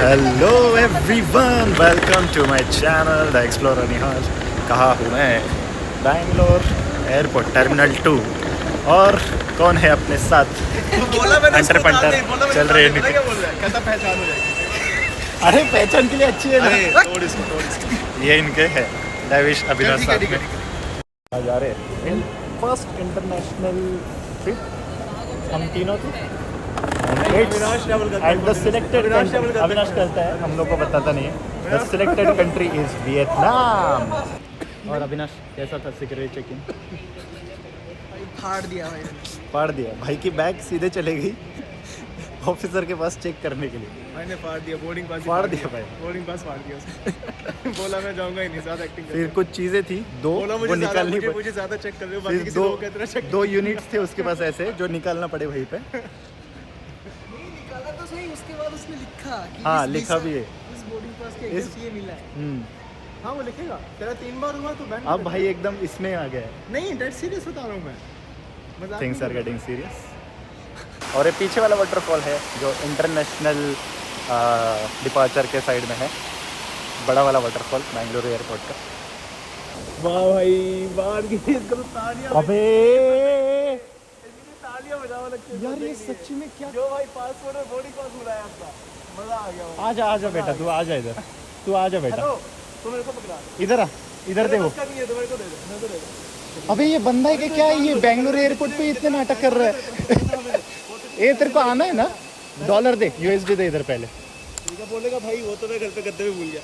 Hello everyone, welcome to my channel the explorer Nihal. कहाँ हूँ मैं? Bangalore airport terminal 2। और कौन है अपने साथ? अंटर पंटर चल रहे हैं। अरे पहचान के लिए अच्छी है ना। ये इनके है डेविश अविनाश साथ में जा रहे हैं। फर्स्ट इंटरनेशनल ट्रिप हम तीनों थे। एंड द सिलेक्टेड अविनाश कहता है, हम लोग को बताता नहीं है। The selected country is Vietnam. और अविनाश कैसा था सिक्योरिटी चेक इन? फाड़ दिया भाई की बैग सीधे चले गई ऑफिसर के पास चेक करने के लिए। मैंने फाड़ दिया, बोर्डिंग पास फाड़ दिया भाई, बोर्डिंग पास फाड़ दिया उसने। बोला मैं जाऊंगा ही नहीं, ज्यादा एक्टिंग फिर कुछ चीज़ें थी दो, वो निकालनी पड़ी। मुझे ज्यादा चेक कर रहे हो, बाकी फिर किसी लोग की तरह चेक दो यूनिट्स थे उसके पास ऐसे जो निकालना पड़े वहीं पे। निकाला तो सही, उसके बाद उसने लिखा कि हाँ, इस लिखा भी है इस बोर्डिंग पास के इस- ये मिला है। हाँ वो लिखेगा। तेरा 3 बार हुआ तो बैंक अब भाई एकदम इसमें आ गया है। नहीं, डेड सीरियस बता रहा हूँ मैं, मजाक थिंग्स नहीं आर कर गेटिंग सीरियस। और ये पीछे वाला वाटरफॉल है जो इंटरनेशनल डिपार्चर के साइड में है, बड़ा वाला वाटरफॉल बेंगलुरु एयरपोर्ट का। रहा। वाह भाई, बाहर की इसको तालियां, अबे तालियां बजाओ लगती है यार, ये सच्ची में क्या? जो भाई पासपोर्ट और बोर्डिंग पास मिला है आपका, मजा आ गया। आजा बेटा, तू आजा इधर, तू आजा बेटा, हेलो, तू मेरे को पकड़ा, इधर आ, इधर देखो। उसका नहीं है तो मेरे को दे दे, मेरे को दे दे। अबे ये बंदा है कि क्या है? ये बेंगलुरु एयरपोर्ट पे इतने नाटक कर रहा है। ये तेरे को आना है ना? डॉलर दे, यूएसडी दे इधर पहले। ठीक है, बोलेगा भाई वो तो मैं घर पे गद्दे में भूल गया।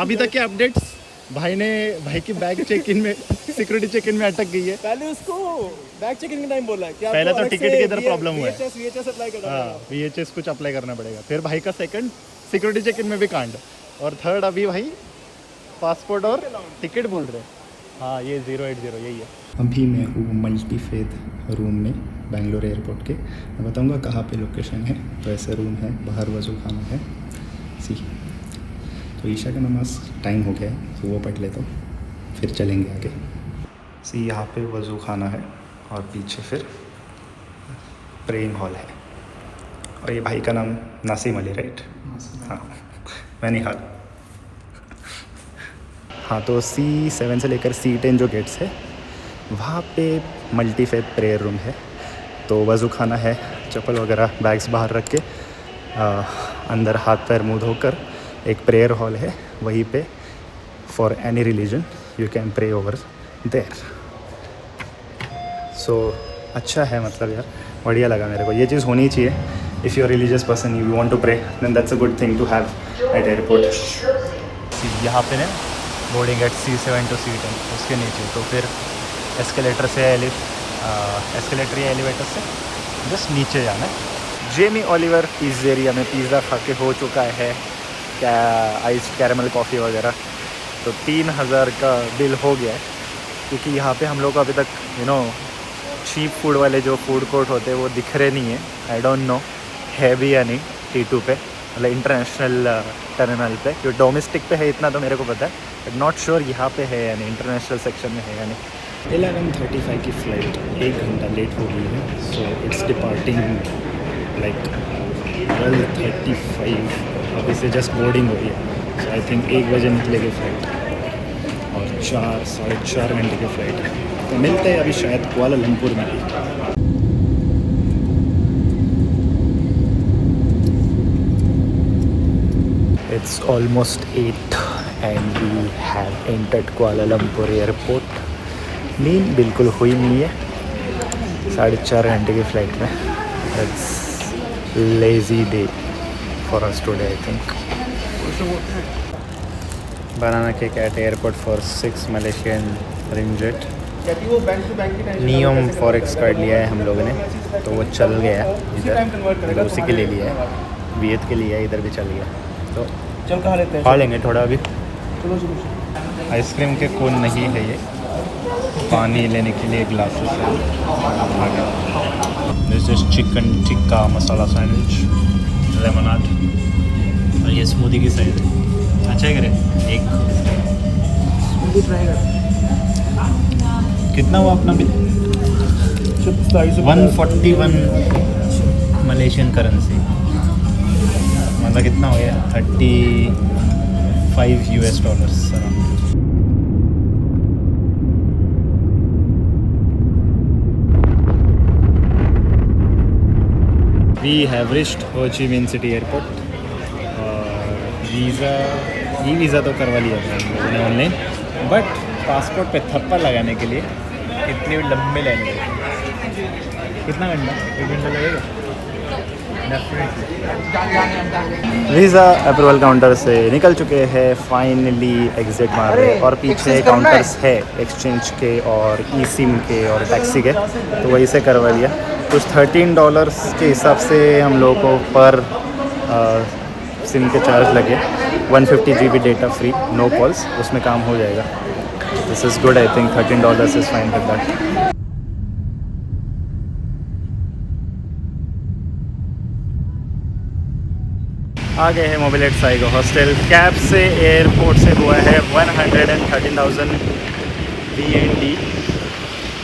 अभी तक के अपडेट्स? भाई की बैग चेक इन में, सिक्योरिटी चेक इन में अटक गई है। पहले उसको बैग चेक इन के टाइम बोला है कि पहले तो टिकट के इधर प्रॉब्लम हुआ है। VHS अप्लाई करना हाँ, पड़ेगा। VHS कुछ अप्लाई करना पड़ेगा। फिर भाई का सेकंड सिक्योरिटी चेक इन में भी कांड, और थर्ड अभी भाई पासपोर्ट और टिकट बोल रहे हैं। हाँ, ये 080 यही है। अभी मैं हूँ मल्टीफेथ रूम में बेंगलुरु एयरपोर्ट के। मैं बताऊँगा कहाँ पे लोकेशन है। तो ऐसे रूम है, बाहर वजू खाना है। सी तो ईशा का नमाज टाइम हो गया है, तो वो पढ़ ले तो फिर चलेंगे आगे। सी यहाँ पे वजू खाना है और पीछे फिर प्रेइंग हॉल है। और ये भाई का नाम नासिम अली, राइट? हाँ, मैं निहाल। हाँ, तो C7 से लेकर C10 जो गेट्स है वहाँ पे मल्टीफेथ प्रेयर रूम है। तो वज़ू खाना है, चप्पल वगैरह बैग्स बाहर रख के अंदर हाथ पैर मुँह धोकर एक प्रेयर हॉल है, वहीं पे for any religion you can pray over there. So अच्छा है, मतलब यार बढ़िया लगा मेरे को। ये चीज़ होनी चाहिए। If you are religious person, you want to pray, then that's a good thing to have at airport. यहाँ पे ना boarding eight C7 to C10 उसके नीचे, तो फिर एस्केलेटर से एस्केलेटर या एलिवेटर से जस्ट नीचे जाना है। जेमी ओलिवर पिज़्ज़ेरिया में पिज़्ज़ा खा के हो चुका है, क्या आइस कैरेमल कॉफ़ी वगैरह। तो 3000 का बिल हो गया है, क्योंकि यहाँ पे हम लोग को अभी तक चीप फूड वाले जो फूड कोर्ट होते हैं वो दिख रहे नहीं है। आई डोंट नो है भी या नहीं T2 पे, मतलब इंटरनेशनल टर्मिनल पे। क्योंकि डोमेस्टिक पे है इतना तो मेरे को पता है, बट नॉट श्योर यहाँ पे है या नहीं, इंटरनेशनल सेक्शन में है या नहीं। 11:35 की फ़्लाइट 1 घंटा लेट हो गई है। So it's departing like 12:35। अभी से जस्ट बोर्डिंग हो रही है। सो आई थिंक 1 बजे निकलेगी फ़्लाइट और 4-4.5 घंटे की फ़्लाइट है। तो मिलते हैं अभी शायद कुआलालंपुर में ही। It's almost 8 and we have entered Kuala Lumpur airport. नींद बिल्कुल हुई नहीं है 4.5 घंटे की फ़्लाइट में। It's lazy day for us today, I think. Banana cake at airport for 6 Malaysian ringgit. वो बैंक टू बैंक की टेंशन नियम फॉरेक्स कार्ड लिया है हम लोगों ने, तो वो चल गया इधर, उसी के लिए लिया है। वियत के लिए इधर भी चल गया, तो चल कहाँ लेते हैं? खा लेंगे थोड़ा अभी। चलो चलो। आइसक्रीम के कोन नहीं है ये, पानी लेने के लिए ग्लासेस है। This is chicken tikka masala sandwich, lemonade, और ये स्मूदी की साइड है। अच्छा है करे एक ट्राई कर। कितना हुआ अपना बिल? 141 मलेशियन करेंसी, मतलब कितना हो गया, $35 अराउंड। वी हैव रिच्ड हो ची मिन सिटी एयरपोर्ट और वीज़ा तो करवा लिया था हम लोगों ने ऑनलाइन, बट पासपोर्ट पे थप्पड़ लगाने के लिए इतनी लंबे लाइन लगी। कितना घंटा, 1 घंटा लगेगा डेफिनेटली। वीज़ा अप्रूवल काउंटर से निकल चुके हैं फाइनली, एग्जिट मार रहे हैं और पीछे काउंटर्स है एक्सचेंज के और ई सिम के और टैक्सी के, तो वहीं से करवा लिया। कुछ $13 के हिसाब से हम लोगों को पर सिम के चार्ज लगे। 150 GB data free, no calls, उसमें काम हो जाएगा। This is good, I think $13 is fine with that. आ गए हैं मोबिलेट साइगो हॉस्टल। कैब से एयरपोर्ट से हुआ है 113,000 VND।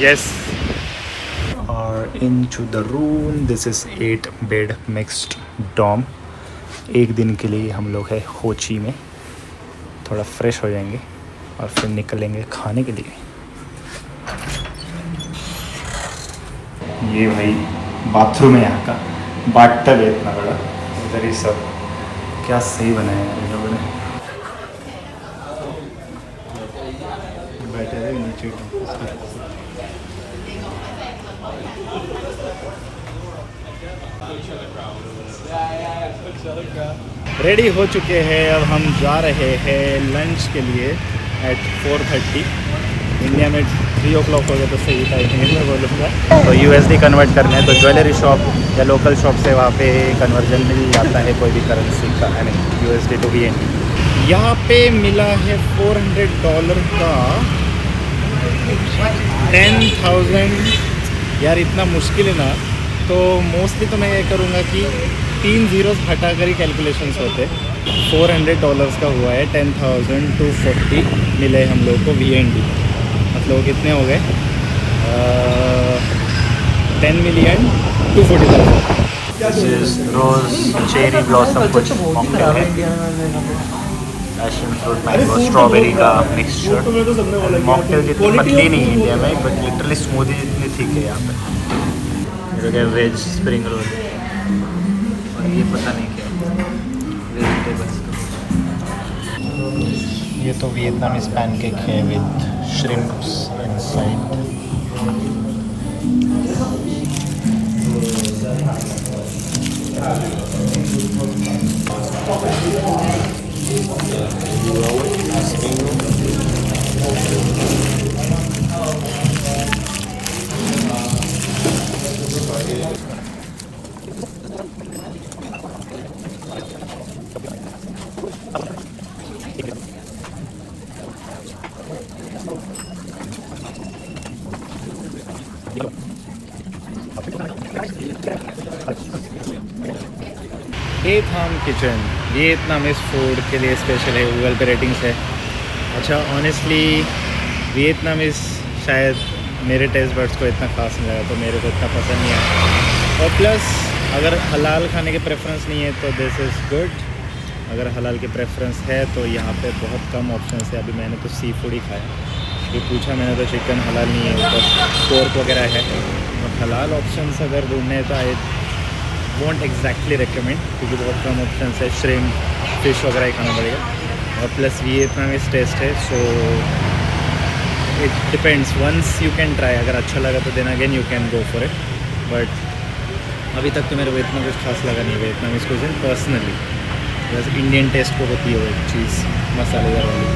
यस, और into the room. This is 8 bed mixed dorm. एक दिन के लिए हम लोग है हो ची में, थोड़ा फ्रेश हो जाएंगे और फिर निकलेंगे खाने के लिए। ये भाई बाथरूम है यहाँ का, बाथटब है इतना बड़ा, इधर ही सब क्या सही बनाया है इन लोगों ने। बैठे थे नीचे रेडी हो चुके हैं। अब हम जा रहे हैं लंच के लिए एट 4:30। इंडिया में 3 o'clock हो गया तो सही टाइम मैं बोलूँगा। तो USD कन्वर्ट करने हैं तो ज्वेलरी शॉप या लोकल शॉप से वहाँ पे कन्वर्जन मिल जाता है कोई भी करेंसी का, I mean USD to VND। यहाँ पे मिला है $400 का 10,000। यार इतना मुश्किल है ना, तो मोस्टली तो मैं ये करूँगा कि 3 zeros हटा कर ही कैलकुलेशंस होते। $400 का हुआ है, 10,240 मिले हम लोग को VND। मतलब कितने हो गए, 10,240,000। This is rose cherry blossom कुछ मॉकटेल है, पैशन फ्रूट मैंगो स्ट्रॉबेरी का मिक्सचर। मॉकटेल जितनी पतली नहीं है इंडिया में, बट लिटरली स्मूदी जितनी थिक है यहाँ पे। वेज स्प्रिंग रोल और ये पता नहीं क्या वेजिटेबल्स। ये तो वियतनामीज पैनकेक है विद श्रिम्प्स इनसाइड। एथाम किचन वियतनामीज फूड के लिए स्पेशल है, गूगल पे रेटिंग्स है। अच्छा ऑनेस्टली वियतनामीज शायद मेरे टेस्ट बड्स को इतना खास नहीं लगा, तो मेरे को इतना पसंद नहीं आया। और प्लस अगर हलाल खाने के प्रेफरेंस नहीं है तो दिस इज़ गुड। अगर हलाल के प्रेफरेंस है तो यहाँ पे बहुत कम ऑप्शंस है। अभी मैंने तो सी फूड ही खाया, ये पूछा मैंने तो चिकन हलाल नहीं है, ऊपर पोर्क वगैरह है। और हलाल ऑप्शंस अगर ढूंढने तो आई वोंट एग्जैक्टली रिकमेंड, क्योंकि बहुत कम ऑप्शंस है, श्रिम्प फिश वगैरह ही खाना पड़ेगा। और प्लस वियतनामीज टेस्ट है, so it depends. Once you can try, अगर अच्छा लगा तो then again you can go for it. But अभी तक तो मेरे को इतना कुछ खास लगा नहीं वियतनामीज कुजिन पर्सनली। बस इंडियन टेस्ट को होती है वो चीज़ मसालेदार वाली।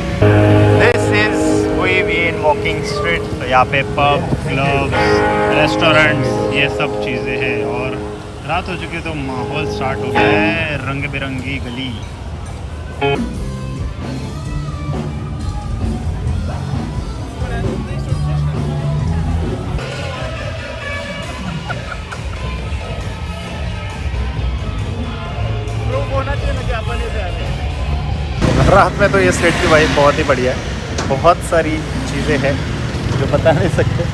दिस इज हुई वीन वॉकिंग स्ट्रीट। तो यहाँ पे पब, क्लब्स, रेस्टोरेंट्स, ये सब चीज़ें हैं। और रात हो चुकी है तो माहौल स्टार्ट हो गया है, रंग बिरंगी गली। रात में तो ये स्ट्रीट की वाइब बहुत ही बढ़िया है, बहुत सारी चीज़ें हैं जो बता नहीं सकते।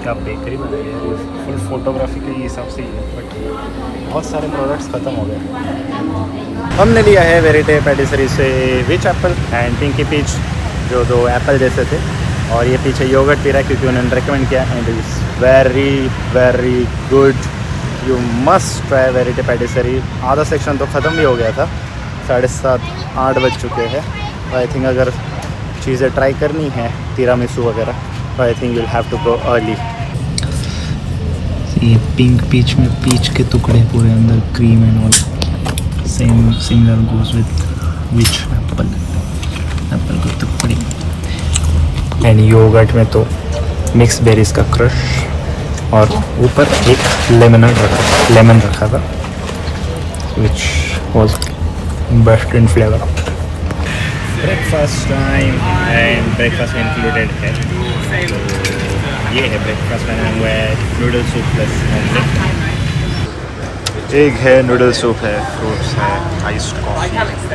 क्या बेकरी बनाई है, फुल फोटोग्राफी के हिसाब से ही है, बट बहुत सारे प्रोडक्ट्स ख़त्म हो गए। हमने लिया है वेरिटे पैटिसरी से विच एप्पल एंड पिंकी पीच, जो 2 एप्पल जैसे थे, और ये पीछे योगर्ट पी रहा है क्योंकि उन्होंने रिकमेंड किया, and is very very good. You must try Verite Patisserie. आधा सेक्शन तो ख़त्म भी हो गया था, 7:30-8 बज चुके हैं। आई थिंक अगर चीज़ें ट्राई करनी है तिरामिसू वगैरह, तो I think you'll have to go early. ये पिंक पीच में पीच के टुकड़े पूरे अंदर, cream and all. Same similar goes with which apple, apple के टुकड़े। एंड योगर्ट में तो मिक्स बेरीज का क्रश, और ऊपर एक लेमन रखा था, which was best in flavour. Breakfast time, and breakfast में इंक्लूडेड है, तो ये है ब्रेकफास्ट में हुआ है noodle soup plus omelette, egg है, नूडल सूप है, फ्रूट्स है, आइस्ड कॉफ़ी,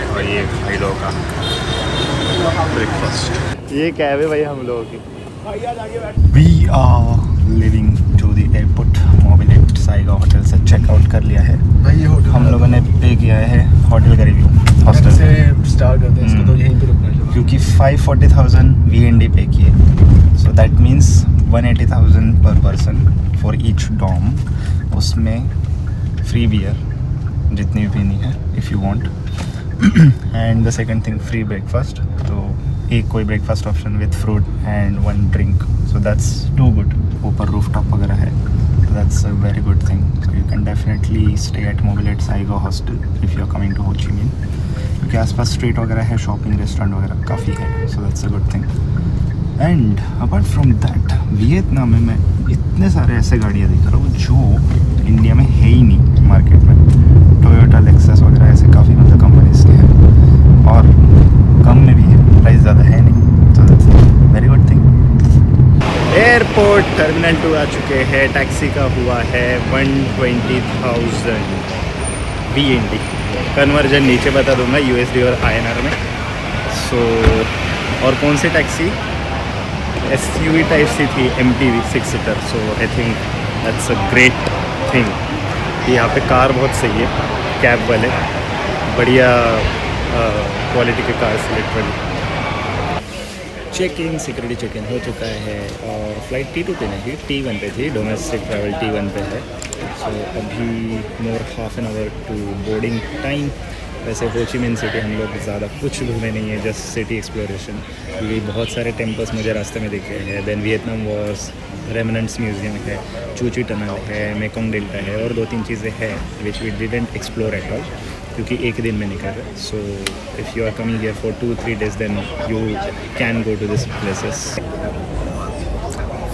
और ये भाई लोगों का ब्रेकफास्ट। ये कैब है भाई हम लोगों की। We are leaving to the airport. Mobylette Saigon hotel से चेकआउट कर लिया है भाई। ये होटल हम लोगों ने पे किया है होटल का रिव्यू हॉस्टल से स्टार्ट करते हैं इसको, तो यहीं पे रुकना है क्योंकि 540,000 VND पे किए, so that means 180,000 per person for each dorm. उसमें फ्री बियर जितनी भी पीनी है if you want, and the second thing free breakfast. तो एक कोई breakfast option with fruit and 1 drink, so that's too good. ऊपर रूफटॉप वगैरह है, so that's a very good thing. So you can definitely stay at Mobilet Saigo Hostel if you are coming to Ho Chi Minh, क्योंकि आसपास street वगैरह है, shopping restaurant वगैरह काफ़ी है, so that's a good thing. And apart from that, Vietnam में मैं इतने सारे ऐसे गाड़ियाँ देख रहा हूँ जो इंडिया में है ही नहीं मार्केट में। टोयोटा, लेक्सस वगैरह ऐसे काफ़ी मतलब कंपनीज के हैं, और कम में भी है, प्राइस ज़्यादा है नहीं, so that's a very good thing. Airport terminal 2 आ चुके हैं। टैक्सी का हुआ है 120,000 VND। कन्वर्जन नीचे बता दूंगा USD और INR में। सो और कौन सी टैक्सी? SUV टाइप सी थी, MPV 6 seater. So I think that's a great thing. यहाँ पे कार बहुत सही है, कैब वाले बढ़िया क्वालिटी के कार सिलेक्ट वाली। Check in, security check in हो चुका है, और फ़्लाइट T2 पे नहीं, T1 पे थी। डोमेस्टिक ट्रैवल T1 पे है। सो अभी more half an hour to boarding time. वैसे हो ची मिन सिटी हम लोग ज़्यादा कुछ घूमे नहीं है, जस्ट सिटी एक्सप्लोरेशन, क्योंकि बहुत सारे टेम्पल्स मुझे रास्ते में दिखे हैं। Then Vietnam wars remnants museum है, चूची टनल है, मेकोंग डेल्टा है, और 2-3 चीज़ें हैं which we didn't explore at all, क्योंकि एक दिन में निकल रहे। So if you are coming here for 2-3 days then you can go to this places.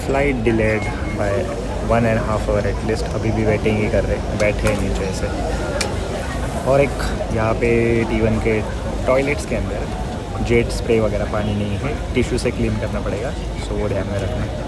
Flight delayed by 1.5 hour at least. अभी भी वेटिंग ही कर रहे, बैठे हैं नीचे से। और एक यहाँ पे T1 के टॉयलेट्स के अंदर जेट स्प्रे वगैरह पानी नहीं है, टिश्यू से क्लीन करना पड़ेगा, सो वो ध्यान में रखना।